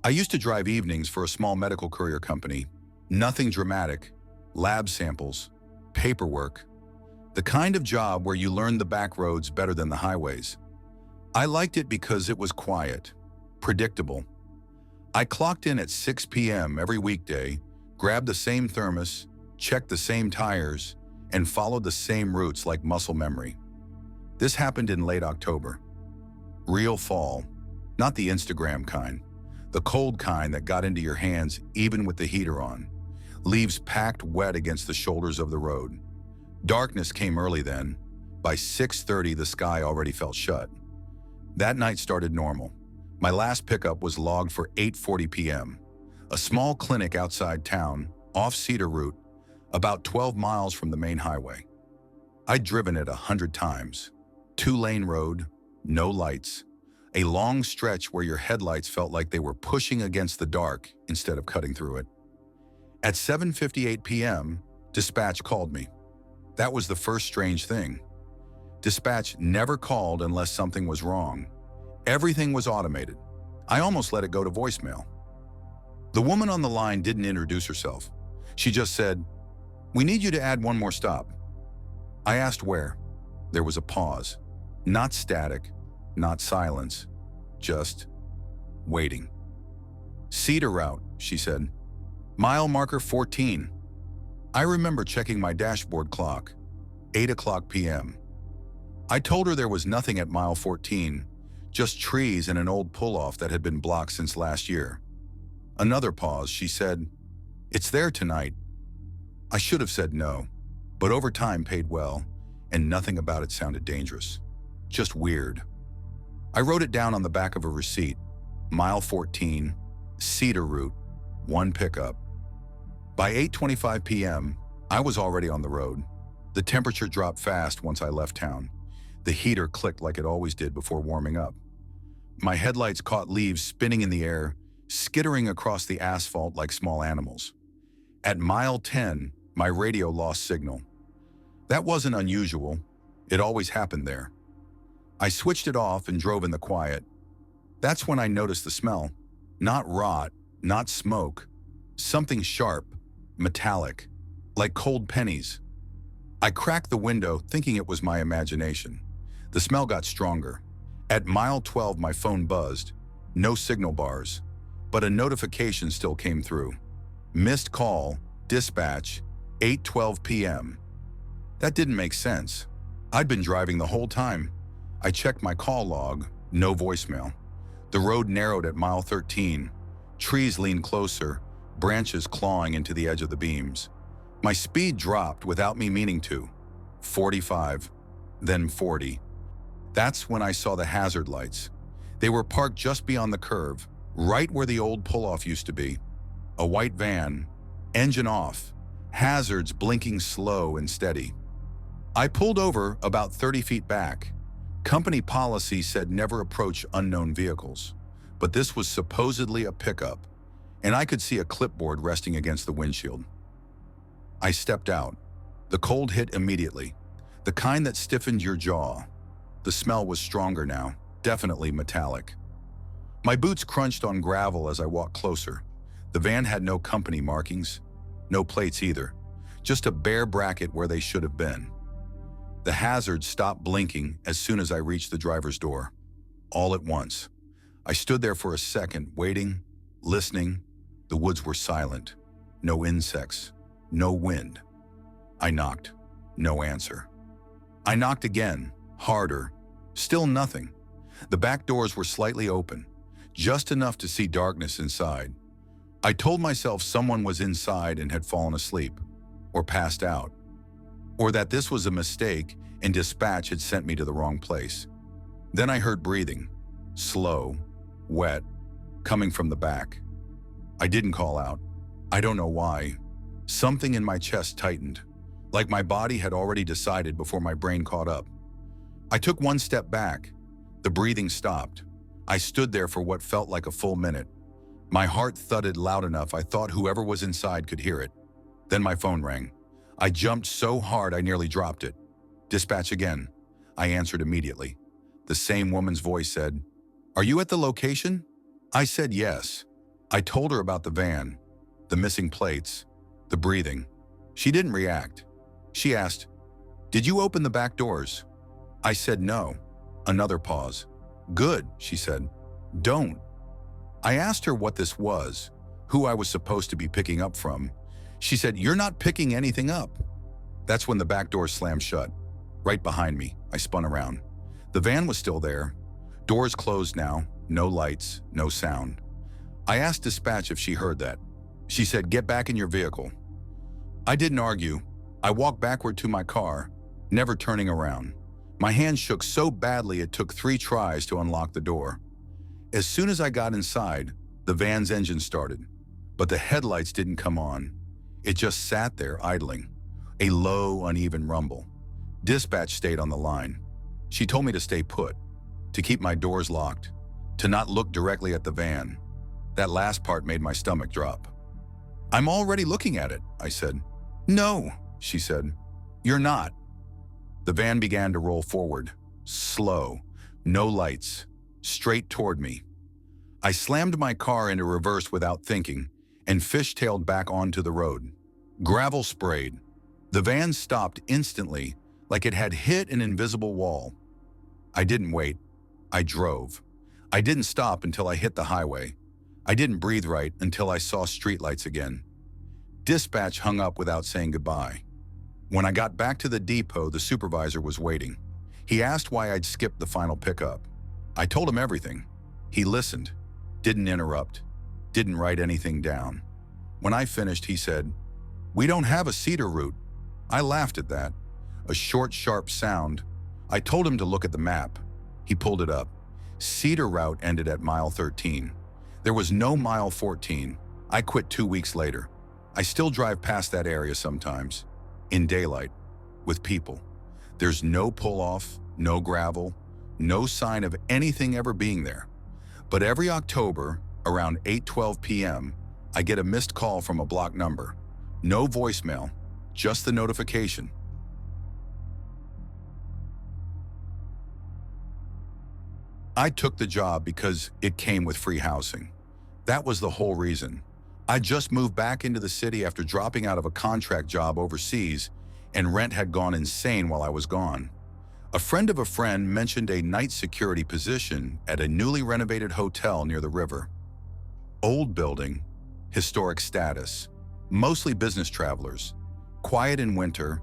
I used to drive evenings for a small medical courier company. Nothing dramatic, lab samples, paperwork, the kind of job where you learn the back roads better than the highways. I liked it because it was quiet, predictable. I clocked in at 6 p.m. every weekday, grabbed the same thermos, checked the same tires, and followed the same routes like muscle memory. This happened in late October. Real fall, not the Instagram kind, the cold kind that got into your hands even with the heater on. Leaves packed wet against the shoulders of the road. Darkness came early then. By 6:30, the sky already felt shut. That night started normal. My last pickup was logged for 8:40 p.m. A small clinic outside town, off Cedar Route, about 12 miles from the main highway. I'd driven it 100 times. 2-lane road, no lights. A long stretch where your headlights felt like they were pushing against the dark instead of cutting through it. At 7:58 p.m., dispatch called me. That was the first strange thing. Dispatch never called unless something was wrong. Everything was automated. I almost let it go to voicemail. The woman on the line didn't introduce herself. She just said, "We need you to add one more stop." I asked where. There was a pause. Not static, not silence, just waiting. "Cedar route," she said. "Mile marker 14. I remember checking my dashboard clock. 8 o'clock p.m. I told her there was nothing at mile 14, just trees and an old pull-off that had been blocked since last year. Another pause, she said, "It's there tonight." I should have said no, but overtime paid well, and nothing about it sounded dangerous. Just weird. I wrote it down on the back of a receipt. Mile 14, Cedar Route, 1 pickup. By 8:25 p.m., I was already on the road. The temperature dropped fast once I left town. The heater clicked like it always did before warming up. My headlights caught leaves spinning in the air, skittering across the asphalt like small animals. At mile 10, my radio lost signal. That wasn't unusual. It always happened there. I switched it off and drove in the quiet. That's when I noticed the smell. Not rot, not smoke. Something sharp, metallic, like cold pennies. I cracked the window, thinking it was my imagination. The smell got stronger. At mile 12, my phone buzzed. No signal bars, but a notification still came through. Missed call, dispatch, 8:12 p.m. That didn't make sense. I'd been driving the whole time. I checked my call log, no voicemail. The road narrowed at mile 13. Trees leaned closer, branches clawing into the edge of the beams. My speed dropped without me meaning to. 45, then 40. That's when I saw the hazard lights. They were parked just beyond the curve, right where the old pull-off used to be. A white van, engine off, hazards blinking slow and steady. I pulled over about 30 feet back. Company policy said never approach unknown vehicles, but this was supposedly a pickup, and I could see a clipboard resting against the windshield. I stepped out. The cold hit immediately, the kind that stiffened your jaw. The smell was stronger now, definitely metallic. My boots crunched on gravel as I walked closer. The van had no company markings, no plates either, just a bare bracket where they should have been. The hazard stopped blinking as soon as I reached the driver's door. All at once. I stood there for a second, waiting, listening. The woods were silent. No insects. No wind. I knocked. No answer. I knocked again, harder. Still nothing. The back doors were slightly open, just enough to see darkness inside. I told myself someone was inside and had fallen asleep, or passed out, or that this was a mistake and dispatch had sent me to the wrong place. Then I heard breathing, slow, wet, coming from the back. I didn't call out. I don't know why. Something in my chest tightened, like my body had already decided before my brain caught up. I took one step back. The breathing stopped. I stood there for what felt like a full minute. My heart thudded loud enough I thought whoever was inside could hear it. Then my phone rang. I jumped so hard I nearly dropped it. "Dispatch again." I answered immediately. The same woman's voice said, "Are you at the location?" I said yes. I told her about the van, the missing plates, the breathing. She didn't react. She asked, "Did you open the back doors?" I said no. Another pause. "Good," she said. "Don't." I asked her what this was, who I was supposed to be picking up from. She said, "You're not picking anything up." That's when the back door slammed shut. Right behind me, I spun around. The van was still there. Doors closed now, no lights, no sound. I asked dispatch if she heard that. She said, "Get back in your vehicle." I didn't argue. I walked backward to my car, never turning around. My hands shook so badly it took 3 tries to unlock the door. As soon as I got inside, the van's engine started, but the headlights didn't come on. It just sat there idling, a low, uneven rumble. Dispatch stayed on the line. She told me to stay put, to keep my doors locked, to not look directly at the van. That last part made my stomach drop. "I'm already looking at it," I said. "No," she said. "You're not." The van began to roll forward, slow, no lights, straight toward me. I slammed my car into reverse without thinking and fishtailed back onto the road. Gravel sprayed. The van stopped instantly, like it had hit an invisible wall. I didn't wait. I drove. I didn't stop until I hit the highway. I didn't breathe right until I saw streetlights again. Dispatch hung up without saying goodbye. When I got back to the depot, the supervisor was waiting. He asked why I'd skipped the final pickup. I told him everything. He listened, didn't interrupt, didn't write anything down. When I finished, he said, "We don't have a Cedar route." I laughed at that. A short, sharp sound. I told him to look at the map. He pulled it up. Cedar route ended at mile 13. There was no mile 14. I quit 2 weeks later. I still drive past that area sometimes. In daylight, with people. There's no pull-off, no gravel, no sign of anything ever being there. But every October, around 8:12 p.m., I get a missed call from a blocked number. No voicemail, just the notification. I took the job because it came with free housing. That was the whole reason. I just moved back into the city after dropping out of a contract job overseas, and rent had gone insane while I was gone. A friend of a friend mentioned a night security position at a newly renovated hotel near the river. Old building, historic status, mostly business travelers. Quiet in winter.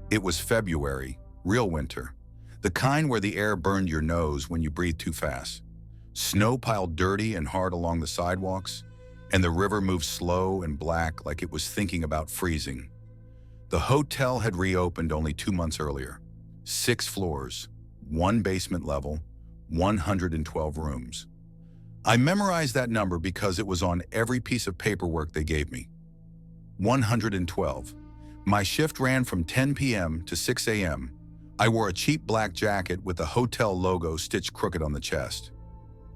It was February, real winter. The kind where the air burned your nose when you breathed too fast. Snow piled dirty and hard along the sidewalks, and the river moved slow and black like it was thinking about freezing. The hotel had reopened only 2 months earlier. 6 floors, 1 basement level, 112 rooms. I memorized that number because it was on every piece of paperwork they gave me. 112. My shift ran from 10 p.m. to 6 a.m. I wore a cheap black jacket with the hotel logo stitched crooked on the chest.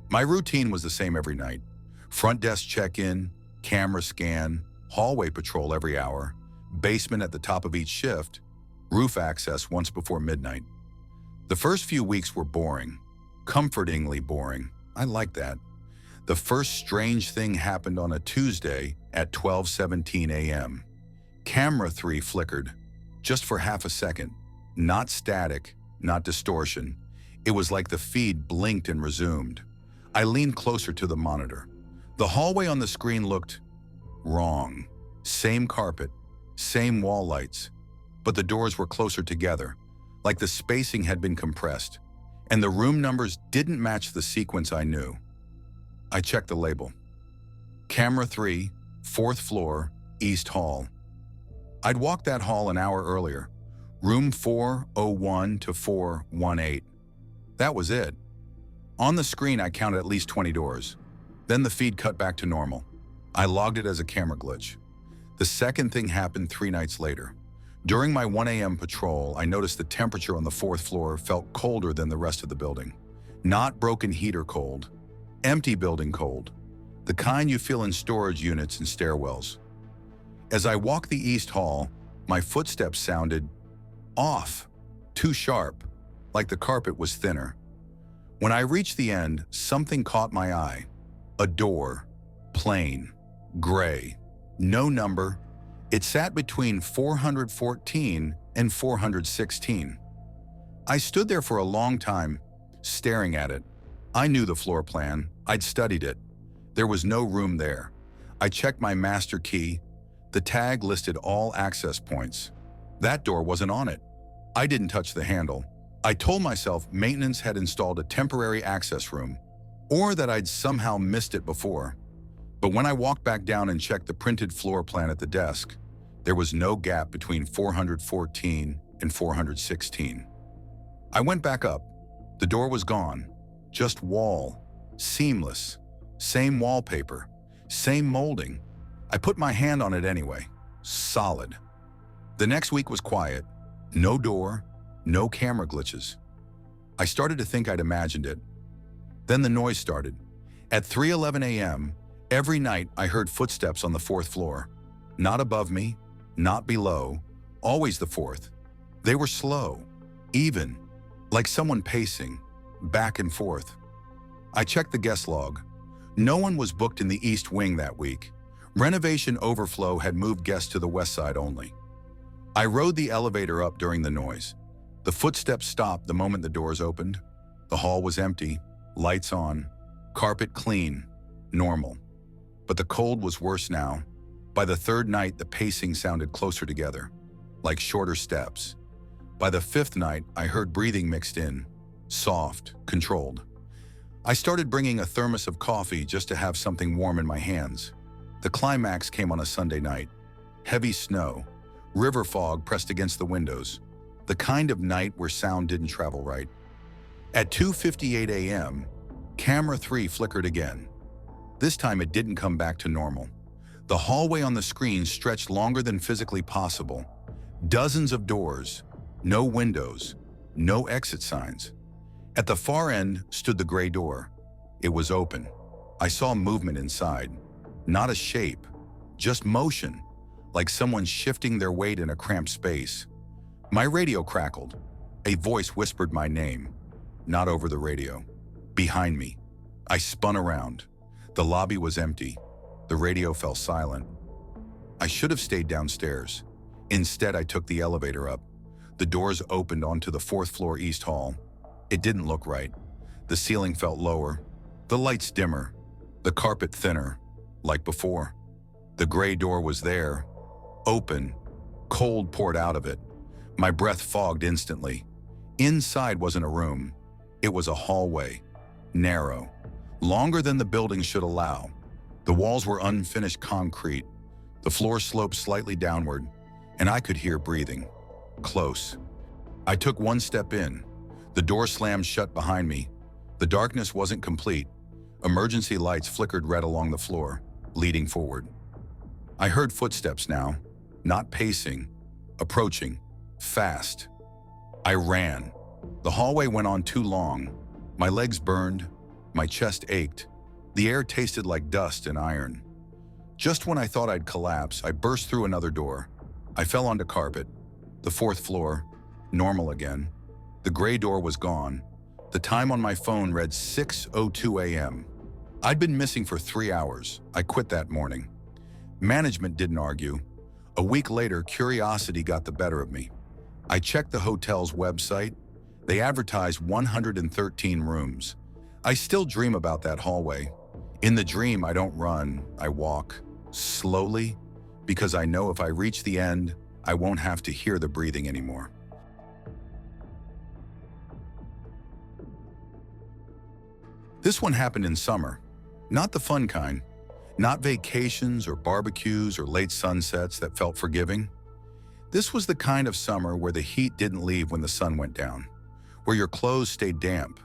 My routine was the same every night. Front desk check-in, camera scan, hallway patrol every hour, basement at the top of each shift, roof access once before midnight. The first few weeks were boring, comfortingly boring. I liked that. The first strange thing happened on a Tuesday at 12:17 a.m. Camera 3 flickered, just for half a second. Not static, not distortion. It was like the feed blinked and resumed. I leaned closer to the monitor. The hallway on the screen looked wrong. Same carpet, same wall lights, but the doors were closer together, like the spacing had been compressed, and the room numbers didn't match the sequence I knew. I checked the label. Camera 3, 4th floor, East Hall. I'd walked that hall an hour earlier, room 401 to 418. That was it. On the screen, I counted at least 20 doors. Then the feed cut back to normal. I logged it as a camera glitch. The second thing happened 3 nights later. During my 1 a.m. patrol, I noticed the temperature on the 4th floor felt colder than the rest of the building. Not broken heater cold, empty building cold, the kind you feel in storage units and stairwells. As I walked the East Hall, my footsteps sounded off, too sharp, like the carpet was thinner. When I reached the end, something caught my eye. A door, Plain, gray, no number. It sat between 414 and 416. I stood there for a long time, staring at it. I knew the floor plan. I'd studied it. There was no room there. I checked my master key. The tag listed all access points. That door wasn't on it. I didn't touch the handle. I told myself maintenance had installed a temporary access room, or that I'd somehow missed it before. But when I walked back down and checked the printed floor plan at the desk, there was no gap between 414 and 416. I went back up. The door was gone. Just wall. Seamless. Same wallpaper. Same molding. I put my hand on it anyway. Solid. The next week was quiet. No door. No camera glitches. I started to think I'd imagined it. Then the noise started. At 3:11 a.m., every night I heard footsteps on the fourth floor. Not above me, not below, always the fourth. They were slow, even, like someone pacing, back and forth. I checked the guest log. No one was booked in the East Wing that week. Renovation overflow had moved guests to the West Side only. I rode the elevator up during the noise. The footsteps stopped the moment the doors opened. The hall was empty, lights on, carpet clean, normal. But the cold was worse now. By the third night, the pacing sounded closer together, like shorter steps. By the fifth night, I heard breathing mixed in, soft, controlled. I started bringing a thermos of coffee just to have something warm in my hands. The climax came on a Sunday night. Heavy snow, river fog pressed against the windows, the kind of night where sound didn't travel right. At 2:58 a.m., camera 3 flickered again. This time it didn't come back to normal. The hallway on the screen stretched longer than physically possible. Dozens of doors, no windows, no exit signs. At the far end stood the gray door. It was open. I saw movement inside. Not a shape, just motion, like someone shifting their weight in a cramped space. My radio crackled. A voice whispered my name, not over the radio. Behind me. I spun around. The lobby was empty. The radio fell silent. I should have stayed downstairs. Instead, I took the elevator up. The doors opened onto the fourth floor East Hall. It didn't look right. The ceiling felt lower, the lights dimmer, the carpet thinner, like before. The gray door was there, open, cold poured out of it. My breath fogged instantly. Inside wasn't a room. It was a hallway, narrow, longer than the building should allow. The walls were unfinished concrete. The floor sloped slightly downward, and I could hear breathing. Close. I took one step in. The door slammed shut behind me. The darkness wasn't complete. Emergency lights flickered red along the floor, leading forward. I heard footsteps now, not pacing, approaching, fast. I ran. The hallway went on too long. My legs burned, my chest ached. The air tasted like dust and iron. Just when I thought I'd collapse, I burst through another door. I fell onto carpet. The fourth floor, normal again. The gray door was gone. The time on my phone read 6:02 a.m. I'd been missing for 3 hours. I quit that morning. Management didn't argue. A week later, curiosity got the better of me. I checked the hotel's website. They advertised 113 rooms. I still dream about that hallway. In the dream, I don't run, I walk, slowly, because I know if I reach the end, I won't have to hear the breathing anymore. This one happened in summer. Not the fun kind. Not vacations or barbecues or late sunsets that felt forgiving. This was the kind of summer where the heat didn't leave when the sun went down, where your clothes stayed damp,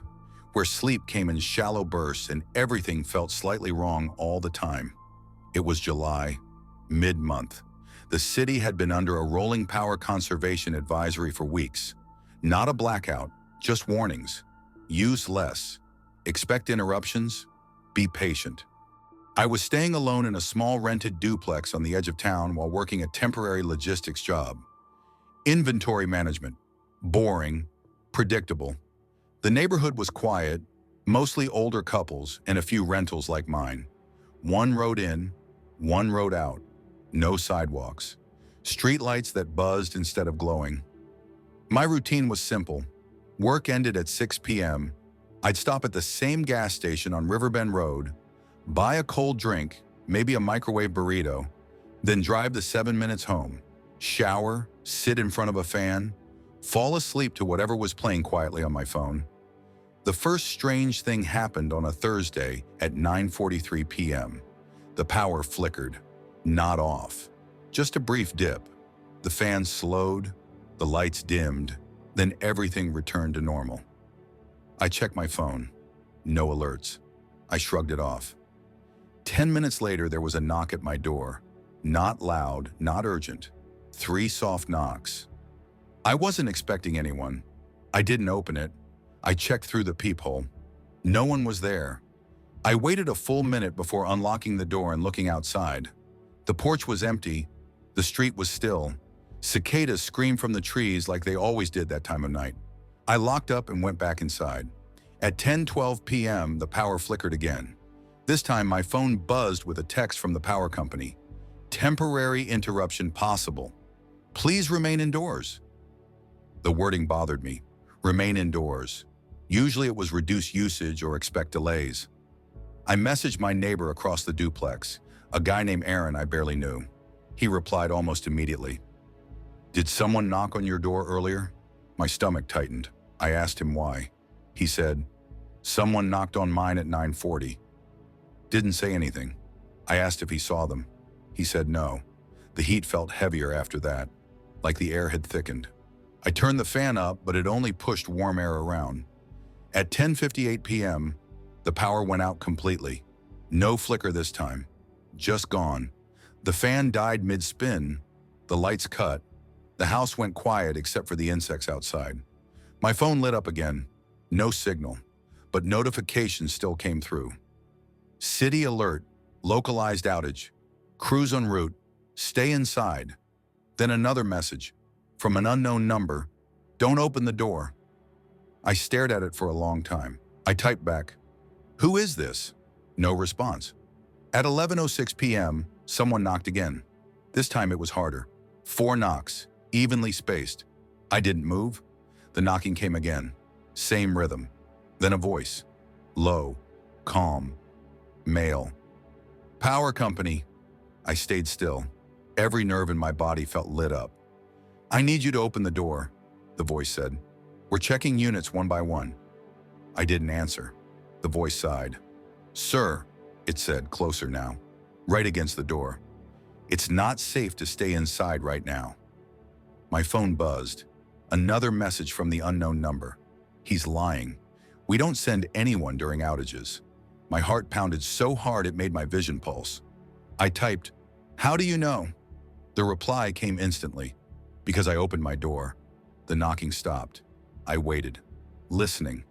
where sleep came in shallow bursts and everything felt slightly wrong all the time. It was July, mid-month. The city had been under a rolling power conservation advisory for weeks. Not a blackout, just warnings. Use less. Expect interruptions. Be patient. I was staying alone in a small rented duplex on the edge of town while working a temporary logistics job. Inventory management. Boring. Predictable. The neighborhood was quiet, mostly older couples and a few rentals like mine. One road in, one road out. No sidewalks. Street lights that buzzed instead of glowing. My routine was simple. Work ended at 6 p.m. I'd stop at the same gas station on Riverbend Road, buy a cold drink, maybe a microwave burrito, then drive the 7 minutes home, shower, sit in front of a fan, fall asleep to whatever was playing quietly on my phone. The first strange thing happened on a Thursday at 9:43 p.m. The power flickered, not off, just a brief dip. The fan slowed, the lights dimmed, then everything returned to normal. I checked my phone. No alerts. I shrugged it off. 10 minutes later, there was a knock at my door. Not loud, not urgent. 3 soft knocks. I wasn't expecting anyone. I didn't open it. I checked through the peephole. No one was there. I waited a full minute before unlocking the door and looking outside. The porch was empty. The street was still. Cicadas screamed from the trees like they always did that time of night. I locked up and went back inside. At 10:12 p.m., the power flickered again. This time, my phone buzzed with a text from the power company. Temporary interruption possible. Please remain indoors. The wording bothered me. Remain indoors. Usually it was reduce usage or expect delays. I messaged my neighbor across the duplex, a guy named Aaron I barely knew. He replied almost immediately. Did someone knock on your door earlier? My stomach tightened. I asked him why. He said, someone knocked on mine at 9:40. Didn't say anything. I asked if he saw them. He said no. The heat felt heavier after that, like the air had thickened. I turned the fan up, but it only pushed warm air around. At 10:58 p.m., the power went out completely. No flicker this time. Just gone. The fan died mid-spin. The lights cut. The house went quiet except for the insects outside. My phone lit up again. No signal, but notifications still came through. City alert, localized outage, crews en route, stay inside. Then another message from an unknown number, don't open the door. I stared at it for a long time. I typed back, who is this? No response. At 11:06 p.m., someone knocked again. This time it was harder. 4 knocks, evenly spaced. I didn't move. The knocking came again. Same rhythm. Then a voice. Low, calm, male. Power company. I stayed still. Every nerve in my body felt lit up. I need you to open the door, the voice said. We're checking units one by one. I didn't answer. The voice sighed. Sir, it said, closer now, right against the door. It's not safe to stay inside right now. My phone buzzed. Another message from the unknown number. He's lying. We don't send anyone during outages. My heart pounded so hard it made my vision pulse. I typed, how do you know? The reply came instantly. Because I opened my door. The knocking stopped. I waited, listening.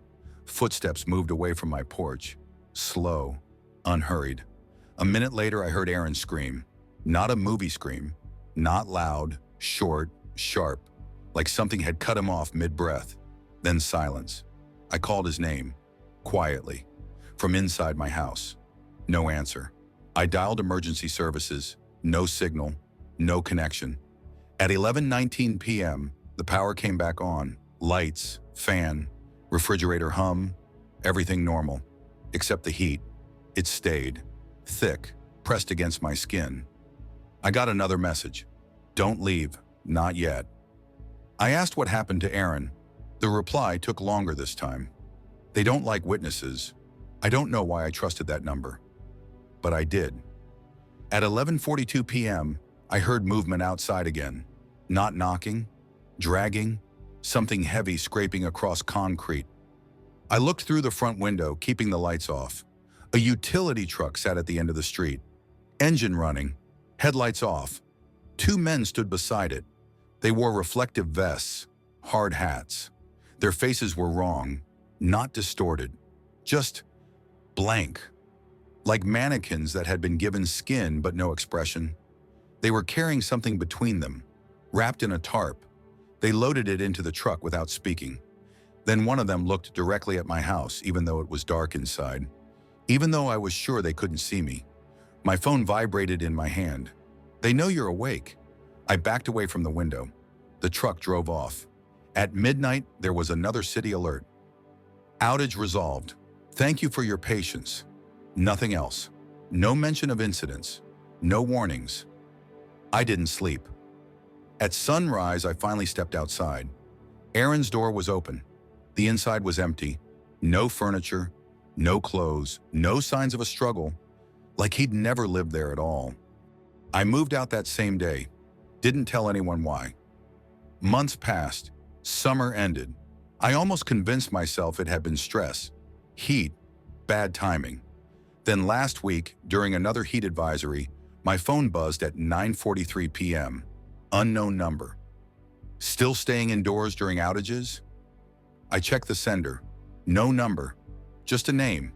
Footsteps moved away from my porch. Slow, unhurried. A minute later, I heard Aaron scream. Not a movie scream. Not loud, short, sharp, like something had cut him off mid-breath. Then silence. I called his name, quietly, from inside my house. No answer. I dialed emergency services. No signal, no connection. At 11:19 p.m., the power came back on. Lights, fan, refrigerator hum, everything normal, except the heat. It stayed, thick, pressed against my skin. I got another message. Don't leave, not yet. I asked what happened to Aaron. The reply took longer this time. They don't like witnesses. I don't know why I trusted that number, but I did. At 11:42 p.m., I heard movement outside again. Not knocking, dragging, something heavy scraping across concrete. I looked through the front window, keeping the lights off. A utility truck sat at the end of the street. Engine running, headlights off. 2 men stood beside it. They wore reflective vests, hard hats. Their faces were wrong, not distorted, just blank. Like mannequins that had been given skin but no expression. They were carrying something between them, wrapped in a tarp. They loaded it into the truck without speaking. Then one of them looked directly at my house, even though it was dark inside. Even though I was sure they couldn't see me. My phone vibrated in my hand. They know you're awake. I backed away from the window. The truck drove off. At midnight, there was another city alert. Outage resolved. Thank you for your patience. Nothing else. No mention of incidents. No warnings. I didn't sleep. At sunrise, I finally stepped outside. Aaron's door was open. The inside was empty. No furniture, no clothes, no signs of a struggle, like he'd never lived there at all. I moved out that same day. Didn't tell anyone why. Months passed. Summer ended. I almost convinced myself it had been stress, heat, bad timing. Then last week, during another heat advisory, my phone buzzed at 9:43 p.m. Unknown number. Still staying indoors during outages? I checked the sender. No number. Just a name.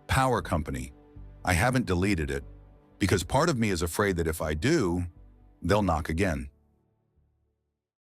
Power company. I haven't deleted it because part of me is afraid that if I do, they'll knock again.